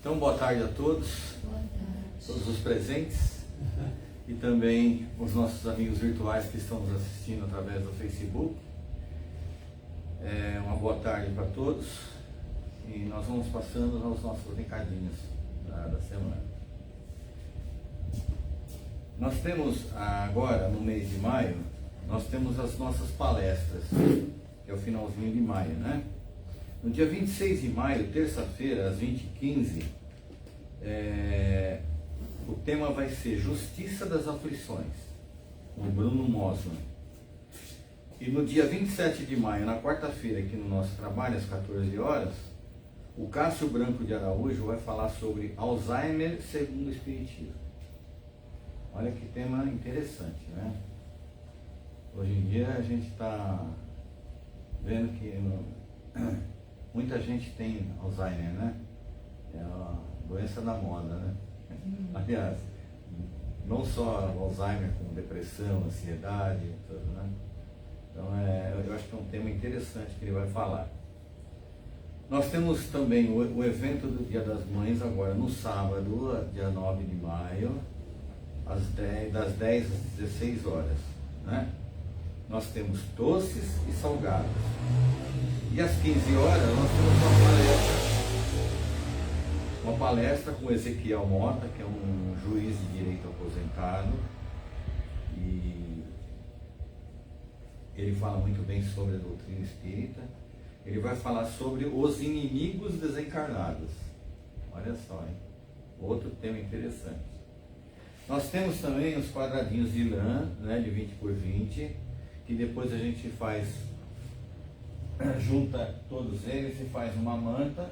Então, boa tarde a todos, todos os presentes e também os nossos amigos virtuais que estão nos assistindo através do Facebook. Uma boa tarde para todos e nós vamos passando aos nossos recadinhos da semana. Nós temos agora, no mês de maio, nós temos as nossas palestras, que é o finalzinho de maio, né? No dia 26 de maio, terça-feira, às 20h15, o tema vai ser Justiça das Aflições, com o Bruno Mosman. E no dia 27 de maio, na quarta-feira, aqui no nosso trabalho, às 14 horas, o Cássio Branco de Araújo vai falar sobre Alzheimer segundo o Espiritismo. Olha que tema interessante, né? Hoje em dia a gente está vendo que muita gente tem Alzheimer, né? É a doença da moda, né? Aliás, não só Alzheimer, como depressão, ansiedade, tudo, né? Então eu acho que é um tema interessante que ele vai falar. Nós temos também o evento do Dia das Mães agora no sábado, dia 9 de maio, das 10 às 16 horas, né? Nós temos doces e salgados. E às 15 horas nós temos uma palestra com Ezequiel Mota, que é um juiz de direito aposentado, e ele fala muito bem sobre a doutrina espírita. Ele vai falar sobre os inimigos desencarnados. Olha só, hein? Outro tema interessante. Nós temos também os quadradinhos de lã, né, de 20 por 20, que depois a gente junta todos eles e faz uma manta.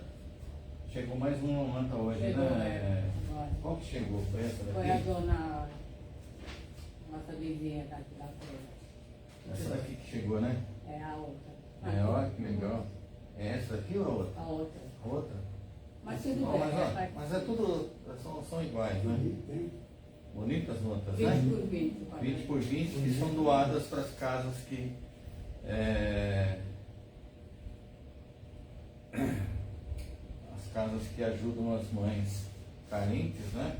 Chegou mais uma manta hoje, né? Qual que chegou? Foi essa daqui? Foi a dona, nossa vizinha daqui da feira. Essa daqui que chegou, né? É a outra. Olha que legal. É essa daqui ou a outra? A outra. A outra? Mas tudo Ó, bem. mas é tudo, são iguais, né? Bonitas notas, 20 né? por 20. 20 por 20, que são doadas para as casas que... as casas que ajudam as mães carentes, né?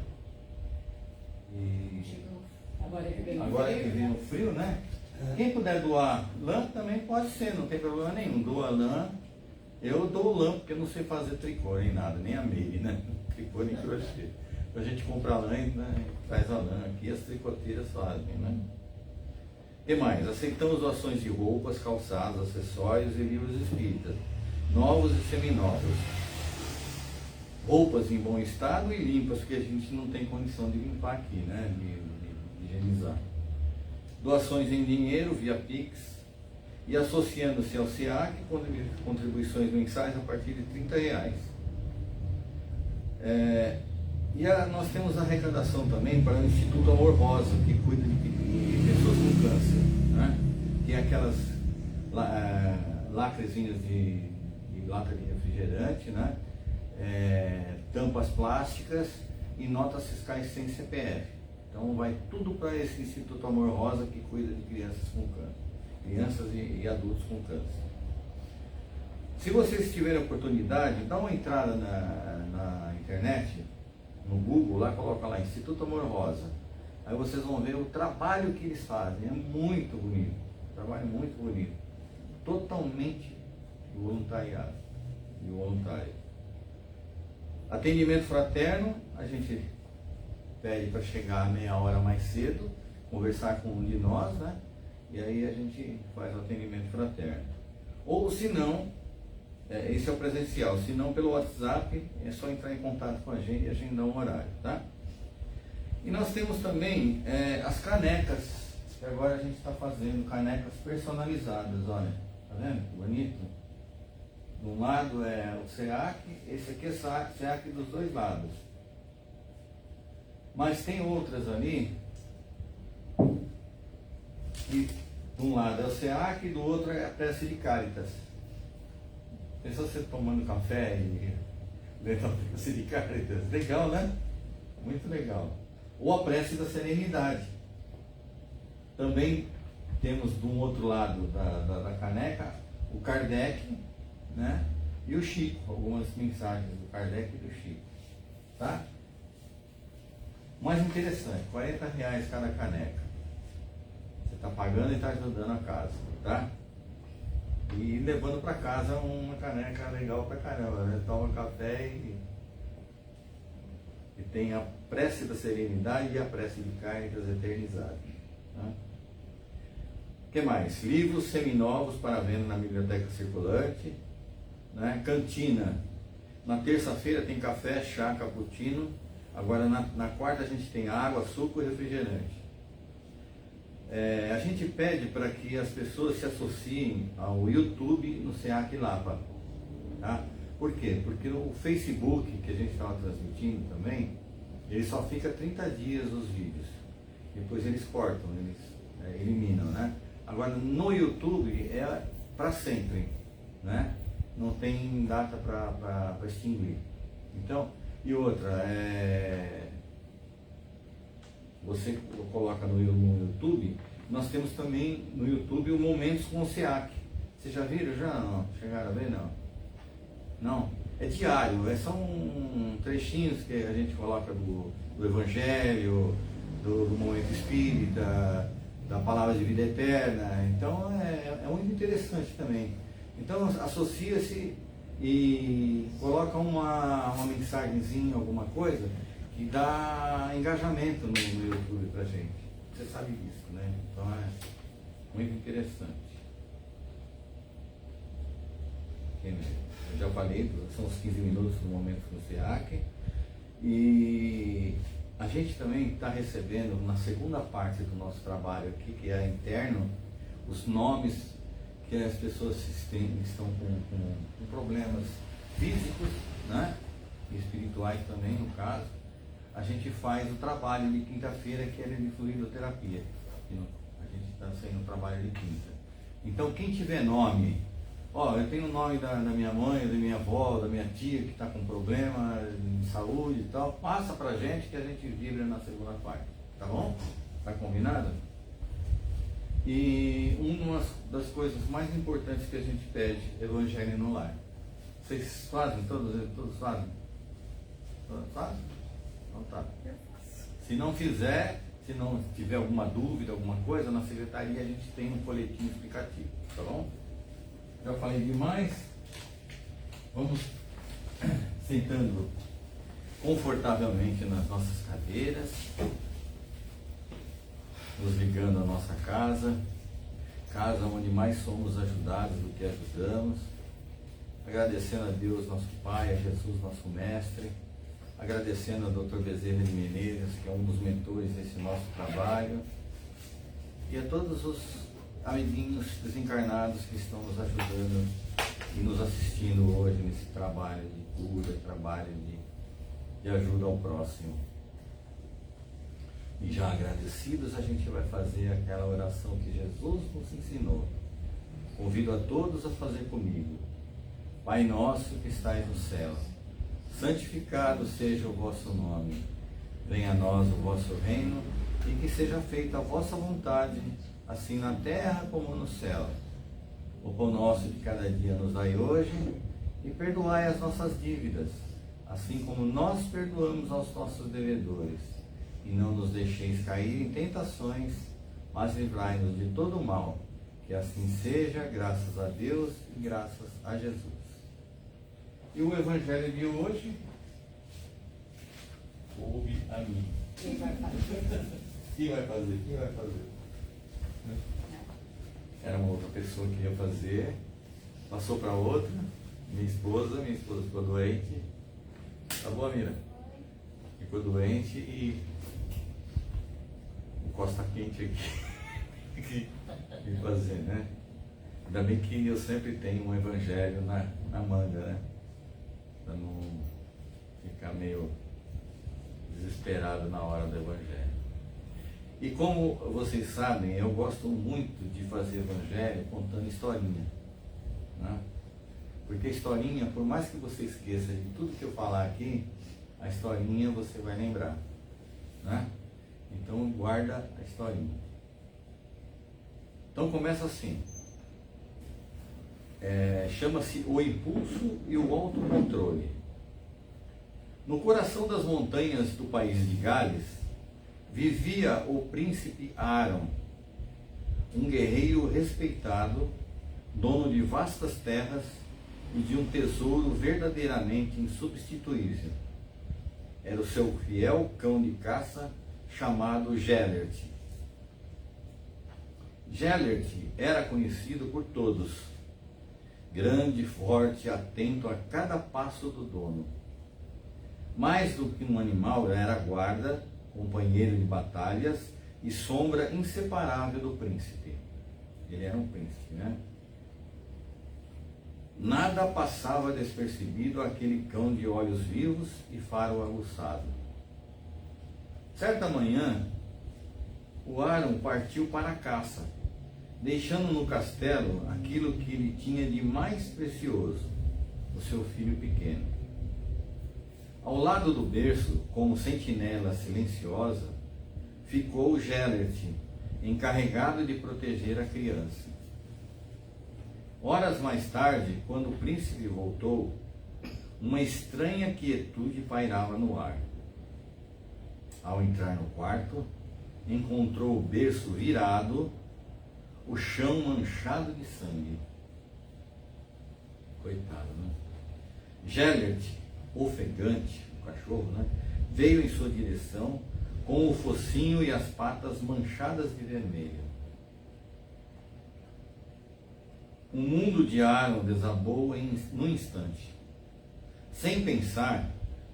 E Agora que vem o frio, né? Quem puder doar lã também pode ser, não tem problema nenhum. Doa lã. Eu dou lã porque eu não sei fazer tricô nem nada, nem a meia, né? Tricô nem crochê. A gente compra a lã e, né, traz a lã aqui, as tricoteiras fazem, né? E mais, aceitamos doações de roupas, calçados, acessórios e livros espíritas, novos e seminovos. Roupas em bom estado e limpas, porque a gente não tem condição de limpar aqui, né? De higienizar. Doações em dinheiro via Pix e associando-se ao SEAC, contribuições mensais a partir de R$30. Nós temos a arrecadação também para o Instituto Amor Rosa, que cuida de pessoas com câncer, né? Tem aquelas lacrezinhas de lata de refrigerante, né? Tampas plásticas e notas fiscais sem CPF. Então vai tudo para esse Instituto Amor Rosa, que cuida de crianças com câncer, crianças e adultos com câncer. Se vocês tiverem oportunidade, dá uma entrada na internet, no Google, lá coloca lá Instituto Amor Rosa. Aí vocês vão ver o trabalho que eles fazem, é muito bonito, trabalho muito bonito, totalmente voluntariado e voluntário. Atendimento fraterno, a gente pede para chegar meia hora mais cedo, conversar com um de nós, né? E aí a gente faz o atendimento fraterno. Ou se não, esse é o presencial, se não pelo WhatsApp, é só entrar em contato com a gente e agendar um horário, tá? E nós temos também as canecas, que agora a gente está fazendo canecas personalizadas, olha, tá vendo? Que bonito. De um lado é o SEAC, esse aqui é SEAC dos dois lados. Mas tem outras ali, que de um lado é o SEAC e do outro é a prece de Caritas. Pensou você tomando café e lendo a prece de Caritas? Legal, né? Muito legal. Ou a prece da serenidade. Também temos de um outro lado da caneca o Kardec, né? E o Chico, algumas mensagens do Kardec e do Chico. tá? Mais interessante, R$ 40 cada caneca. Você está pagando e está ajudando a casa, tá? E levando para casa uma caneca legal pra caramba, né? Toma café e tem a prece da serenidade e a prece de Cáritas eternizada. Tá? O que mais? Livros seminovos para venda na biblioteca circulante, né? Cantina. Na terça-feira tem café, chá, cappuccino. Agora na quarta a gente tem água, suco e refrigerante. A gente pede para que as pessoas se associem ao YouTube no SEAC Lapa. Tá? Por quê? Porque o Facebook, que a gente estava transmitindo também, ele só fica 30 dias os vídeos. Depois eles cortam, eles eliminam, né? Agora no YouTube é para sempre, né? Não tem data para extinguir. Então, e outra, você coloca no YouTube, nós temos também no YouTube o Momentos com o SEAC. Vocês já viram? Já não? Chegaram a ver? Não? Não? É diário, são trechinhos que a gente coloca do Evangelho, do Momento Espírita, da Palavra de Vida Eterna. Então é muito interessante também. Então associa-se e coloca uma mensagenzinha, alguma coisa, que dá engajamento no YouTube pra gente. Você sabe disso, né? Então é muito interessante. Eu já falei, são os 15 minutos do Momento no SEAC. E a gente também está recebendo, na segunda parte do nosso trabalho aqui, que é interno, os nomes que as pessoas estão com problemas físicos, né? E espirituais também, no caso. A gente faz o trabalho de quinta-feira, que é de fluidoterapia. A gente está saindo o trabalho de quinta. Então, quem tiver nome, eu tenho o nome da minha mãe, da minha avó, da minha tia que está com problema de saúde e tal, passa pra gente que a gente vibra na segunda parte. Tá bom? Tá combinado? E uma das coisas mais importantes que a gente pede é o Evangelho no lar. Vocês fazem? Todos fazem? Todos fazem? Então tá. Se não fizer, se não tiver alguma dúvida, alguma coisa, na secretaria a gente tem um folhetim explicativo, tá bom? Já falei demais. Vamos sentando confortavelmente nas nossas cadeiras, nos ligando à nossa casa onde mais somos ajudados do que ajudamos, agradecendo a Deus, nosso Pai, a Jesus, nosso Mestre, agradecendo ao Dr. Bezerra de Menezes, que é um dos mentores desse nosso trabalho, e a todos os amiguinhos desencarnados que estão nos ajudando e nos assistindo hoje nesse trabalho de cura, trabalho de ajuda ao próximo. E já agradecidos, a gente vai fazer aquela oração que Jesus nos ensinou. Convido a todos a fazer comigo. Pai nosso que estais no céu, santificado seja o vosso nome. Venha a nós o vosso reino e que seja feita a vossa vontade, assim na terra como no céu. O pão nosso de cada dia nos dai hoje e perdoai as nossas dívidas, assim como nós perdoamos aos nossos devedores. E não nos deixeis cair em tentações, mas livrai-nos de todo o mal. Que assim seja, graças a Deus e graças a Jesus. E o Evangelho de hoje, coube a mim. Quem vai fazer? Quem vai fazer? Quem vai fazer? Era uma outra pessoa que ia fazer, passou para outra, minha esposa ficou doente. Tá bom, Mira? Ficou doente e o costa quente aqui que fazer, né? Ainda bem que eu sempre tenho um evangelho na manga, né? Para não ficar meio desesperado na hora do evangelho. E como vocês sabem, eu gosto muito de fazer evangelho contando historinha, né? Porque historinha, por mais que você esqueça de tudo que eu falar aqui, a historinha você vai lembrar, né? Então guarda a historinha. Então começa assim. Chama-se o impulso e o autocontrole. No coração das montanhas do país de Gales, vivia o príncipe Aaron, um guerreiro respeitado, dono de vastas terras e de um tesouro verdadeiramente insubstituível. Era o seu fiel cão de caça chamado Gellert. Gellert era conhecido por todos, grande, forte, atento a cada passo do dono. Mais do que um animal, era guarda, companheiro de batalhas e sombra inseparável do príncipe. Ele era um príncipe, né? Nada passava despercebido aquele cão de olhos vivos e faro aguçado. Certa manhã, o Aaron partiu para a caça, deixando no castelo aquilo que ele tinha de mais precioso, o seu filho pequeno. Ao lado do berço, como sentinela silenciosa, ficou Gellert, encarregado de proteger a criança. Horas mais tarde, quando o príncipe voltou, uma estranha quietude pairava no ar. Ao entrar no quarto, encontrou o berço virado, o chão manchado de sangue. Coitado, né? Gellert, ofegante, o cachorro, né, veio em sua direção com o focinho e as patas manchadas de vermelho. O mundo de Aaron desabou num instante. Sem pensar,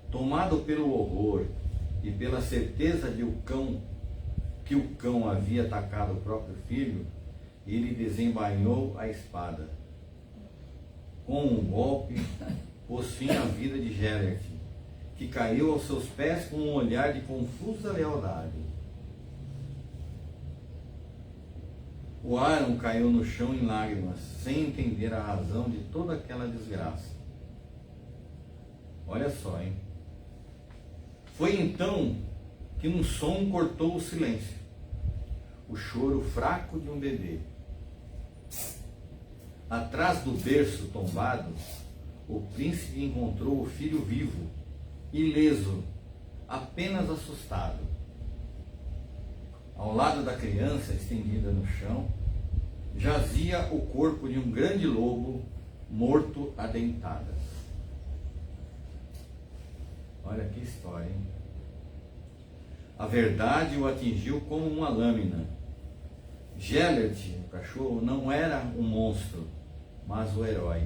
tomado pelo horror e pela certeza de que o cão havia atacado o próprio filho, ele desembainhou a espada. Com um golpe, pôs fim à vida de Gellert, que caiu aos seus pés com um olhar de confusa lealdade. O Aaron caiu no chão em lágrimas, sem entender a razão de toda aquela desgraça. Olha só, hein? Foi então que um som cortou o silêncio. O choro fraco de um bebê. Atrás do berço tombado, o príncipe encontrou o filho vivo, ileso, apenas assustado. Ao lado da criança, estendida no chão, jazia o corpo de um grande lobo, morto a dentadas. Olha que história, hein? A verdade o atingiu como uma lâmina. Gellert, o cachorro, não era um monstro, mas o herói.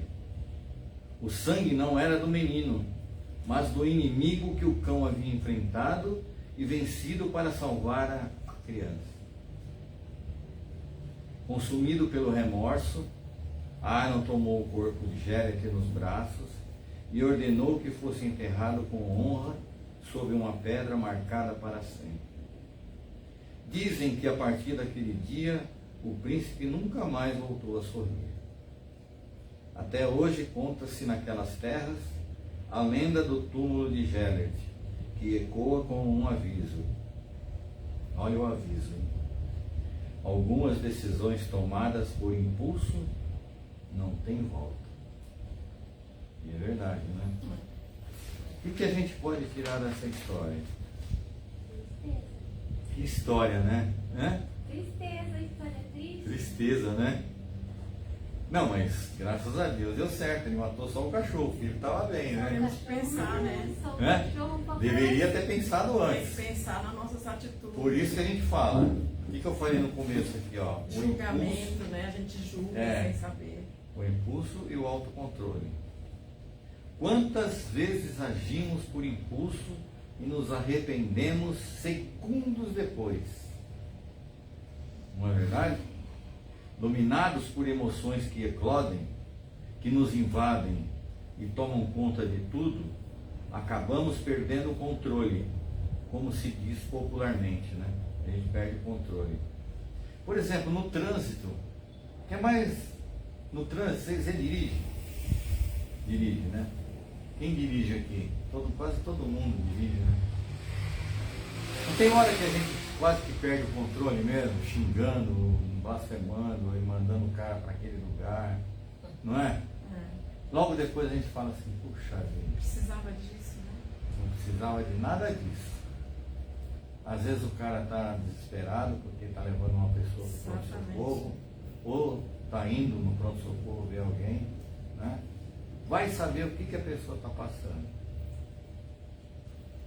O sangue não era do menino, mas do inimigo que o cão havia enfrentado e vencido para salvar a criança. Consumido pelo remorso, Aaron tomou o corpo de Gellert nos braços e ordenou que fosse enterrado com honra sob uma pedra marcada para sempre. Dizem que a partir daquele dia o príncipe nunca mais voltou a sorrir. Até hoje conta-se naquelas terras a lenda do túmulo de Gellert, que ecoa como um aviso. Olha o aviso, hein? Algumas decisões tomadas por impulso não têm volta. E é verdade, né? O que a gente pode tirar dessa história? Que história, né? Tristeza, história triste. Tristeza, né? Não, mas graças a Deus deu certo, ele matou só o cachorro, o filho estava bem, né? Temos que pensar, né? Deveria ter pensado Tem antes. que pensar nas nossas atitudes. Por isso que a gente fala. O que eu falei no começo aqui, ó? O Julgamento, impulso, né? A gente julga sem saber. o impulso e o autocontrole. Quantas vezes agimos por impulso e nos arrependemos segundos depois? Não é verdade? Dominados por emoções que eclodem, que nos invadem e tomam conta de tudo, acabamos perdendo o controle, como se diz popularmente, né? A gente perde o controle. Por exemplo, no trânsito, que é mais... No trânsito, você dirige? Dirige, né? Quem dirige aqui? Quase todo mundo dirige, né? Não tem hora que a gente quase que perde o controle mesmo, xingando, blasfemando e mandando o cara para aquele lugar, não é? Logo depois a gente fala assim, puxa vida. Precisava disso, né? Não precisava de nada disso. Às vezes o cara está desesperado porque está levando uma pessoa para o pronto-socorro, ou está indo no pronto-socorro ver alguém, né? Vai saber o que a pessoa está passando.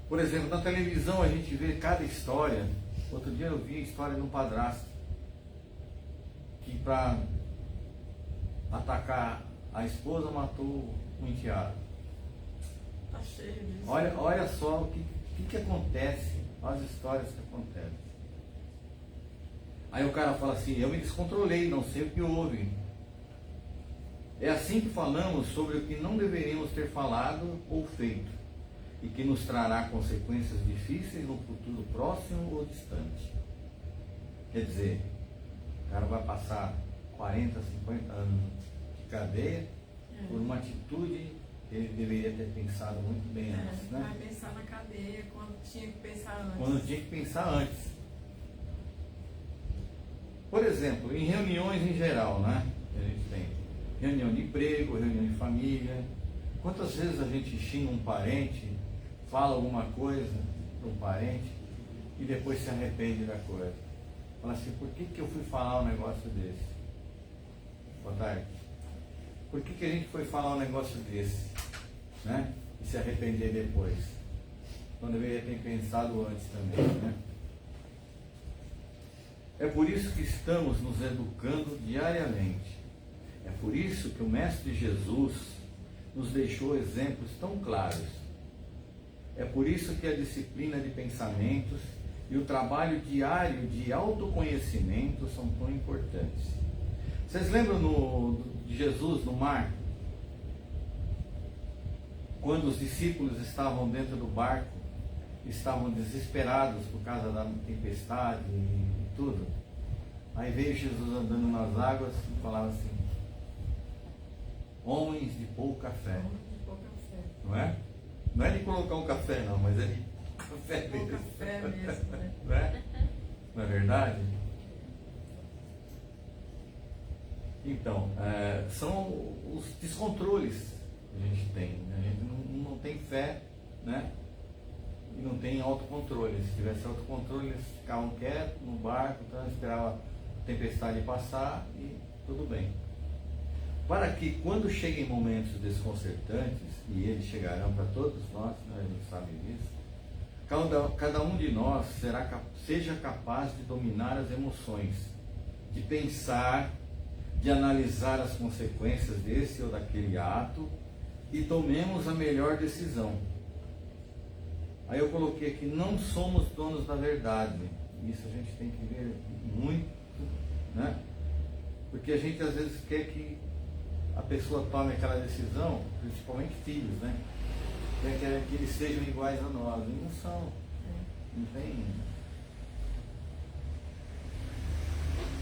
Por exemplo, na televisão a gente vê cada história. Outro dia eu vi a história de um padrasto que, para atacar a esposa, matou um enteado. Tá cheio disso. Olha só o que acontece, as histórias que acontecem. Aí o cara fala assim: eu me descontrolei, não sei o que houve. É assim que falamos sobre o que não deveríamos ter falado ou feito, e que nos trará consequências difíceis no futuro próximo ou distante. Quer dizer, o cara vai passar 40, 50 anos de cadeia por uma atitude que ele deveria ter pensado muito bem antes, né? Vai pensar na cadeia quando tinha que pensar antes. Quando tinha que pensar antes. Por exemplo, em reuniões em geral, né? A gente tem reunião de emprego, reunião de família. Quantas vezes a gente xinga um parente, fala alguma coisa para um parente e depois se arrepende da coisa? Fala assim: por que eu fui falar um negócio desse? Boa tarde. Por que a gente foi falar um negócio desse? Né? E se arrepender depois? Então deveria ter pensado antes também, né? É por isso que estamos nos educando diariamente. É por isso que o Mestre Jesus nos deixou exemplos tão claros. É por isso que a disciplina de pensamentos e o trabalho diário de autoconhecimento são tão importantes. Vocês lembram de Jesus no mar? Quando os discípulos estavam dentro do barco, estavam desesperados por causa da tempestade e tudo. Aí veio Jesus andando nas águas e falava assim: homens de pouca fé. Homens de pouca fé. Não é? Não é de colocar um café não, mas é de café mesmo. Pouca fé mesmo, né? Não é? Não é verdade? Então, são os descontroles que a gente tem. A gente não tem fé, né? E não tem autocontrole. Se tivesse autocontrole, eles ficavam quietos no barco, então esperavam a tempestade passar e tudo bem. Para que quando cheguem momentos desconcertantes, e eles chegarão para todos nós, né, a gente sabe disso, cada um de nós seja capaz de dominar as emoções, de pensar, de analisar as consequências desse ou daquele ato e tomemos a melhor decisão. Aí eu coloquei aqui: não somos donos da verdade. Isso a gente tem que ver muito, né? Porque a gente às vezes quer que a pessoa tome aquela decisão, principalmente filhos, né? Quer que eles sejam iguais a nós. E não são. Não tem.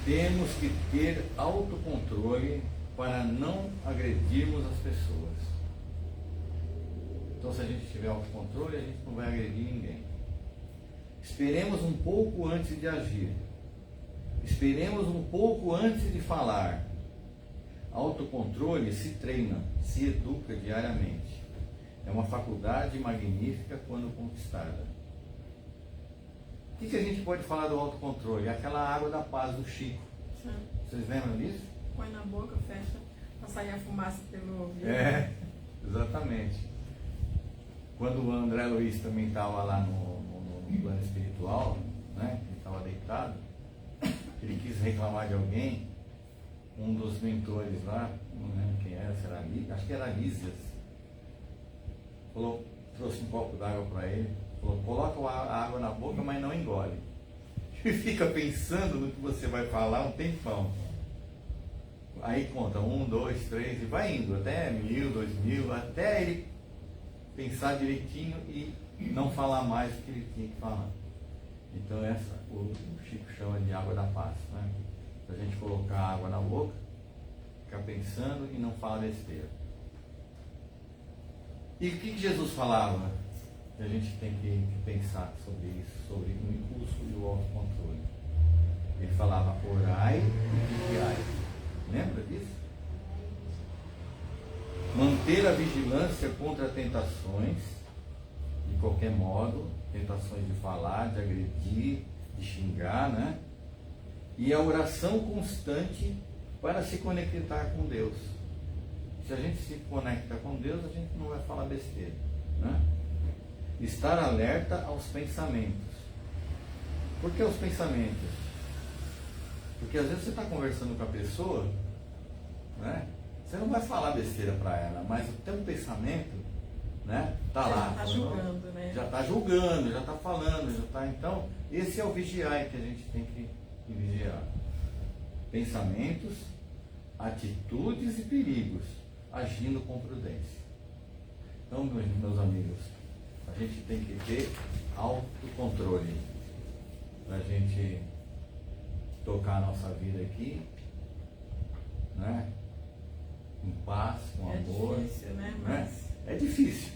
Temos que ter autocontrole para não agredirmos as pessoas. Então, se a gente tiver autocontrole, a gente não vai agredir ninguém. Esperemos um pouco antes de agir. Esperemos um pouco antes de falar. Autocontrole se treina, se educa diariamente. É uma faculdade magnífica quando conquistada. O que a gente pode falar do autocontrole? É aquela água da paz do Chico. Sim. Vocês lembram disso? Põe na boca, fecha, para sair a fumaça pelo ouvido. É, exatamente. Quando o André Luiz também estava lá no plano espiritual, né? Ele estava deitado, ele quis reclamar de alguém, um dos mentores lá, não lembro quem era, se era acho que era Lísias, trouxe um copo d'água para ele, falou: coloca a água na boca, mas não engole. E fica pensando no que você vai falar um tempão. Aí conta 1, 2, 3 e vai indo até 1000, 2000, até ele pensar direitinho e não falar mais o que ele tinha que falar. Então essa o Chico chama de água da paz, né? A gente colocar a água na boca, ficar pensando e não falar besteira. E o que Jesus falava? Que a gente tem que pensar sobre isso, sobre o impulso e o autocontrole. Ele falava: orai e vigiai. Lembra disso? Manter a vigilância contra tentações, de qualquer modo, tentações de falar, de agredir, de xingar, né? E a oração constante para se conectar com Deus. Se a gente se conecta com Deus, a gente não vai falar besteira, né? Estar alerta aos pensamentos. Por que os pensamentos? Porque às vezes você está conversando com a pessoa, né? Você não vai falar besteira para ela, mas o teu pensamento, né? Tá Você lá. já está julgando, né? Já está julgando, já está falando, já está. Então, esse é o vigiar que a gente tem que vigiar. Pensamentos, atitudes e perigos, agindo com prudência. Então, meus amigos, a gente tem que ter autocontrole para a gente tocar a nossa vida aqui, né? Em paz, com amor. É difícil, né? Né? Mas É difícil.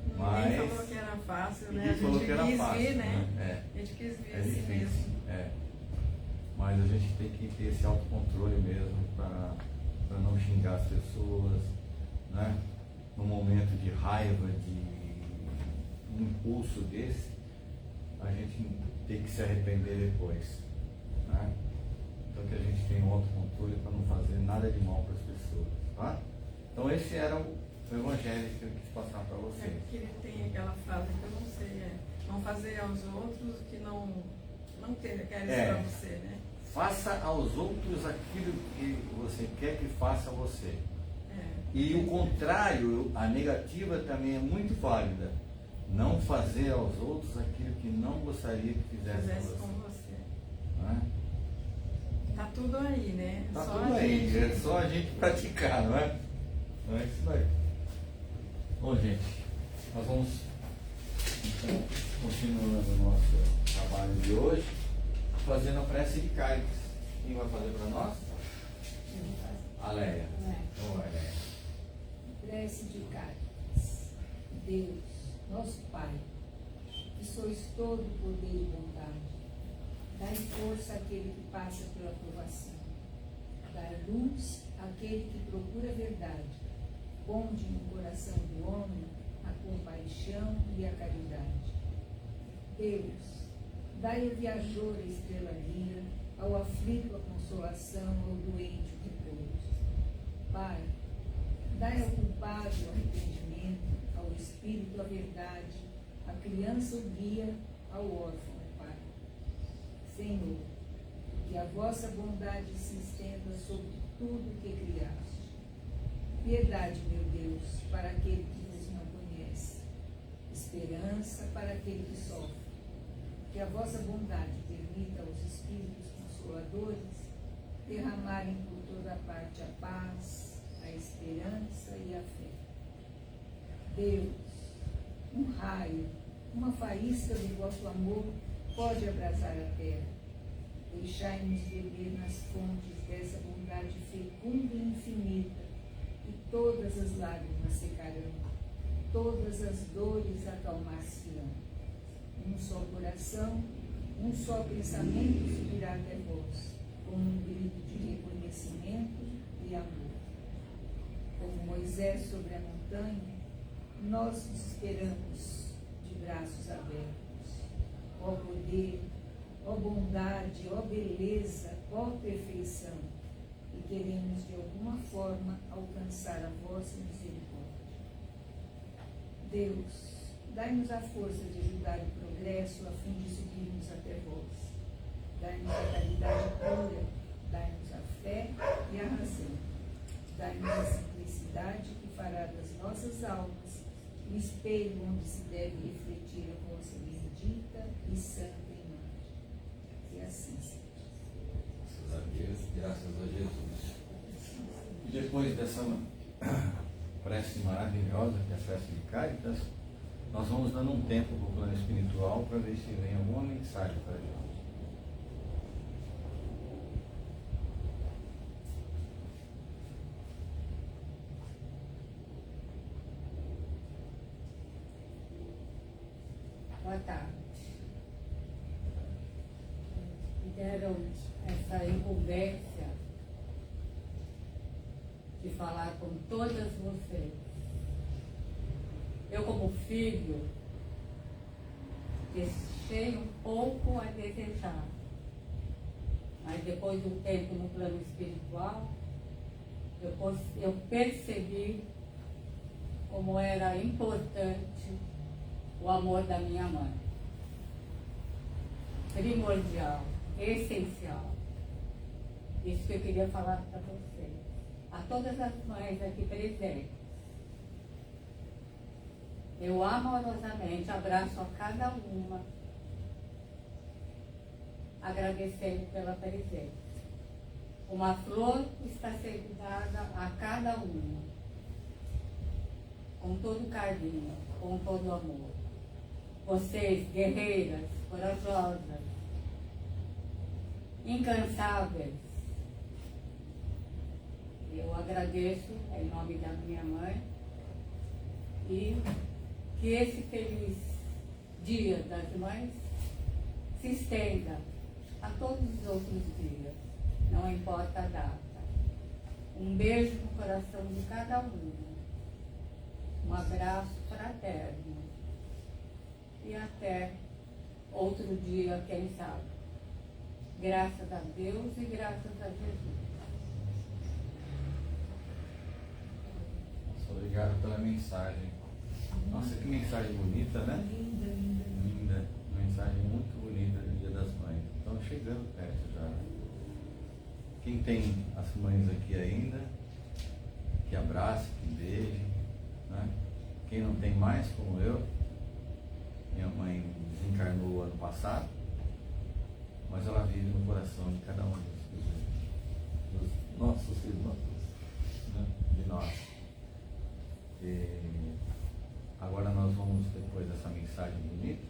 ninguém Mas falou que era fácil, né? A ninguém falou gente que era quis fácil, ver, né? né? A gente quis ver É assim difícil. mesmo. É. Mas a gente tem que ter esse autocontrole mesmo para não xingar as pessoas, né? Num momento de raiva, de um impulso desse, a gente tem que se arrepender depois, né? Então que a gente tenha um autocontrole para não fazer nada de mal para as pessoas, tá? Então esse era o evangelho que eu quis passar para É vocês. porque ele tem aquela frase que eu não sei, não fazer aos outros o que não queres para você, né? Faça aos outros aquilo que você quer que faça a você. É. E o contrário, a negativa também é muito válida. Não fazer aos outros aquilo que não gostaria que fizesse Fizesse com com você. você. Né? Tá tudo aí, né? Tá Só tudo a aí, gente- é só a gente praticar, não é? Não é isso daí. Bom, gente, nós vamos então, continuando o nosso trabalho de hoje, fazendo a prece de cálice. Quem vai fazer para nós? A Leia. Então vai, Leia. Prece de cálice. Deus, nosso Pai, que sois todo poder e bondade, dai força àquele que passa pela provação, dai luz àquele que procura a verdade, ponde no coração do homem a compaixão e a caridade. Deus, dai ao viajor a estrela guia, ao aflito a consolação, ao doente o repouso. Pai, dai ao culpado o arrependimento, ao espírito a verdade, à criança o guia, ao órfão o pai. Senhor, que a vossa bondade se estenda sobre tudo que criaste. Piedade, meu Deus, para aquele que vos não conhece. Esperança para aquele que sofre. Que a vossa bondade permita aos espíritos consoladores derramarem por toda parte a paz, a esperança e a fé. Deus, um raio, uma faísca do vosso amor pode abrasar a terra. Deixai-nos beber nas fontes dessa bondade fecunda e infinita, e todas as lágrimas secarão, todas as dores acalmar-se-ão. Um só coração, um só pensamento subirá até vós, como um grito de reconhecimento e amor. Como Moisés sobre a montanha, nós nos esperamos de braços abertos. Ó poder, ó bondade, ó beleza, ó perfeição, e queremos de alguma forma alcançar a vossa misericórdia. Deus, dai-nos a força de ajudar o progresso a fim de subirmos até vós. Dai-nos a caridade pura, dai-nos a fé e a razão. Dai-nos a simplicidade que fará das nossas almas o espelho onde se deve refletir a vossa bendita e santa imagem. E assim seja. Graças a Deus, graças a Jesus. E depois dessa prece maravilhosa, que é a prece de Cáritas, nós vamos dando um tempo para o plano espiritual para ver se vem alguma mensagem para a gente. Boa tarde. Me deram essa incumbência de falar com todas vocês. Eu, como filho, deixei um pouco a desejar. Mas depois de um tempo no plano espiritual, eu percebi como era importante o amor da minha mãe. Primordial, essencial. Isso que eu queria falar para vocês. A todas as mães aqui presentes. Eu amorosamente abraço a cada uma, agradecendo pela presença. Uma flor está sendo dada a cada uma, com todo carinho, com todo amor. Vocês, guerreiras, corajosas, incansáveis, eu agradeço em nome da minha mãe e que esse feliz Dia das Mães se estenda a todos os outros dias, não importa a data. Um beijo no coração de cada um, um abraço fraterno e até outro dia, quem sabe. Graças a Deus e graças a Jesus. Nossa, obrigado pela mensagem. Nossa, que mensagem bonita, né? Linda, linda, linda. Linda. Mensagem muito bonita do Dia das Mães. Estamos chegando perto já. Quem tem as mães aqui ainda, que abrace, que beije, né? Quem não tem mais, como eu, minha mãe desencarnou ano passado, mas ela vive no coração de cada um dos nossos irmãos, né? De nós. E agora nós vamos, depois dessa mensagem bonita,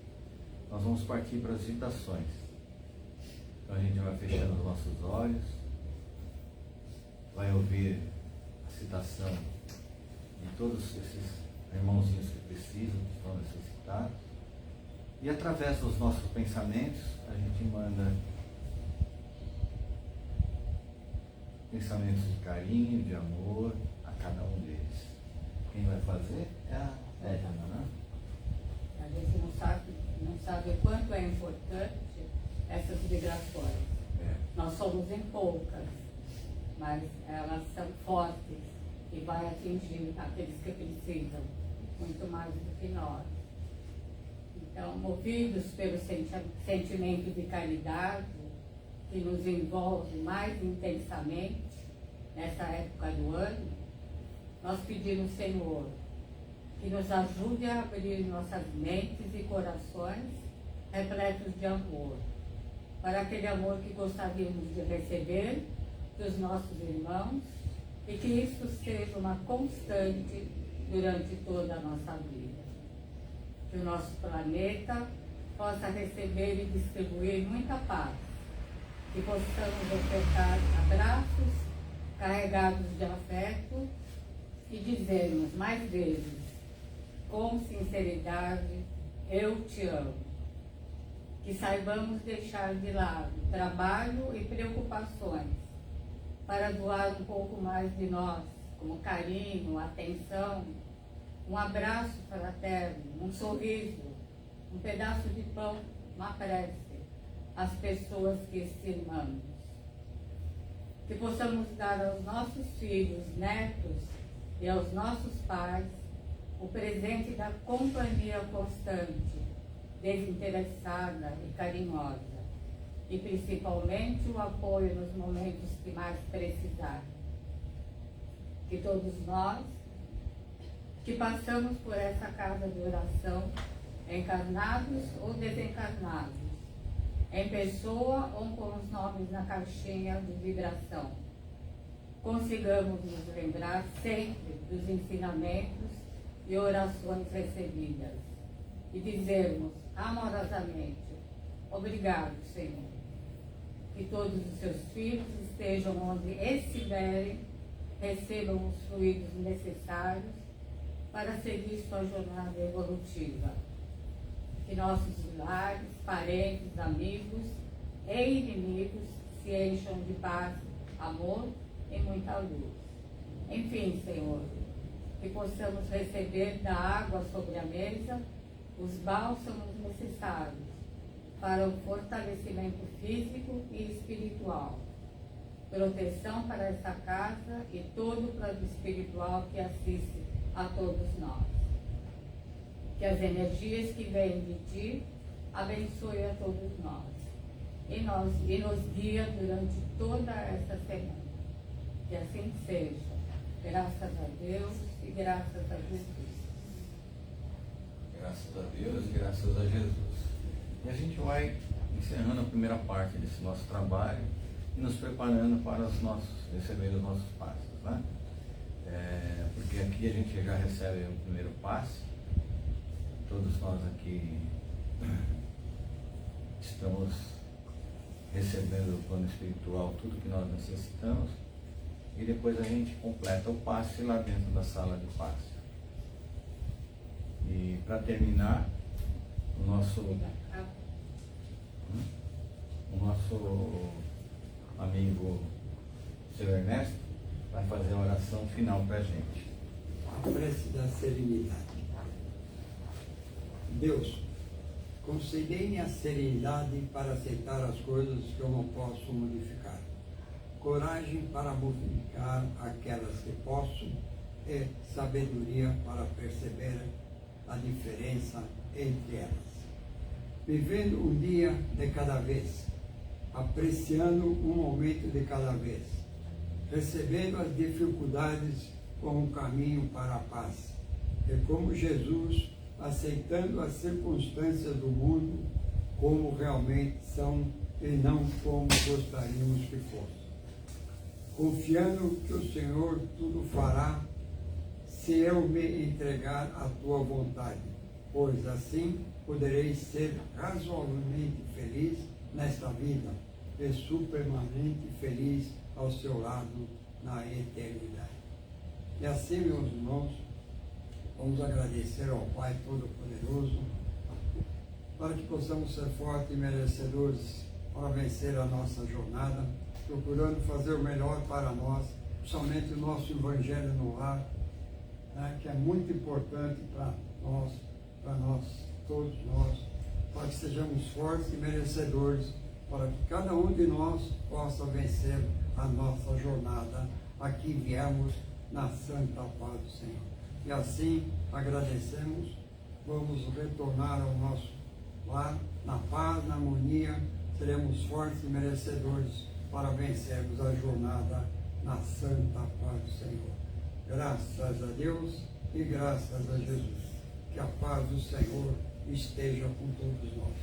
nós vamos partir para as citações. Então a gente vai fechando os nossos olhos, vai ouvir a citação de todos esses irmãozinhos que precisam, que estão necessitados, e através dos nossos pensamentos a gente manda pensamentos de carinho, de amor a cada um deles. Quem vai fazer é a Edna, né? A gente não sabe o quanto é importante essas vibrações. Nós somos em poucas, mas elas são fortes e vai atingir aqueles que precisam, muito mais do que nós. Então, movidos pelo sentimento de caridade que nos envolve mais intensamente nessa época do ano, nós pedimos, Senhor, que nos ajude a abrir nossas mentes e corações repletos de amor, para aquele amor que gostaríamos de receber dos nossos irmãos e que isso seja uma constante durante toda a nossa vida. Que o nosso planeta possa receber e distribuir muita paz, que possamos ofertar abraços carregados de afeto e dizermos mais vezes, com sinceridade, eu te amo. Que saibamos deixar de lado trabalho e preocupações para doar um pouco mais de nós, como carinho, atenção, um abraço fraterno, um sorriso, um pedaço de pão, uma prece às pessoas que estimamos. Que possamos dar aos nossos filhos, netos e aos nossos pais o presente da companhia constante, desinteressada e carinhosa, e principalmente o apoio nos momentos que mais precisarem. Que todos nós que passamos por essa casa de oração, encarnados ou desencarnados, em pessoa ou com os nomes na caixinha de vibração, consigamos nos lembrar sempre dos ensinamentos e orações recebidas e dizermos amorosamente, obrigado, Senhor. Que todos os seus filhos estejam onde estiverem, recebam os fluidos necessários para seguir sua jornada evolutiva. Que nossos lares, parentes, amigos e inimigos se encham de paz, amor e muita luz. Enfim, Senhor, que possamos receber da água sobre a mesa os bálsamos necessários para o fortalecimento físico e espiritual, proteção para essa casa e todo o plano espiritual que assiste a todos nós. Que as energias que vêm de Ti abençoe a todos nós e nos guia durante toda esta semana. Que assim seja, graças a Deus e graças a Jesus. Graças a Deus e graças a Jesus. E a gente vai encerrando a primeira parte desse nosso trabalho e nos preparando para receber os nossos passos, né? Porque aqui a gente já recebe o primeiro passe. Todos nós aqui estamos recebendo do plano espiritual tudo que nós necessitamos e depois a gente completa o passe lá dentro da sala de passe. E para terminar, o nosso amigo seu Ernesto vai fazer a oração final para a gente. A prece da serenidade. Deus, concedei-me a serenidade para aceitar as coisas que eu não posso modificar, coragem para modificar aquelas que posso e sabedoria para perceber a diferença entre elas. Vivendo um dia de cada vez, apreciando um momento de cada vez, recebendo as dificuldades como um caminho para a paz, e como Jesus, aceitando as circunstâncias do mundo como realmente são e não como gostaríamos que fossem. Confiando que o Senhor tudo fará se eu me entregar à tua vontade, pois assim poderei ser razoavelmente feliz nesta vida e supremamente feliz ao seu lado na eternidade. E assim, meus irmãos, vamos agradecer ao Pai Todo-Poderoso para que possamos ser fortes e merecedores para vencer a nossa jornada, procurando fazer o melhor para nós, somente o nosso Evangelho no lar, né, que é muito importante para nós, todos nós, para que sejamos fortes e merecedores, para que cada um de nós possa vencer a nossa jornada. Aqui viemos na santa paz do Senhor. E assim, agradecemos, vamos retornar ao nosso lar, na paz, na harmonia, seremos fortes e merecedores para vencermos a jornada na santa paz do Senhor. Graças a Deus e graças a Jesus. Que a paz do Senhor esteja com todos nós.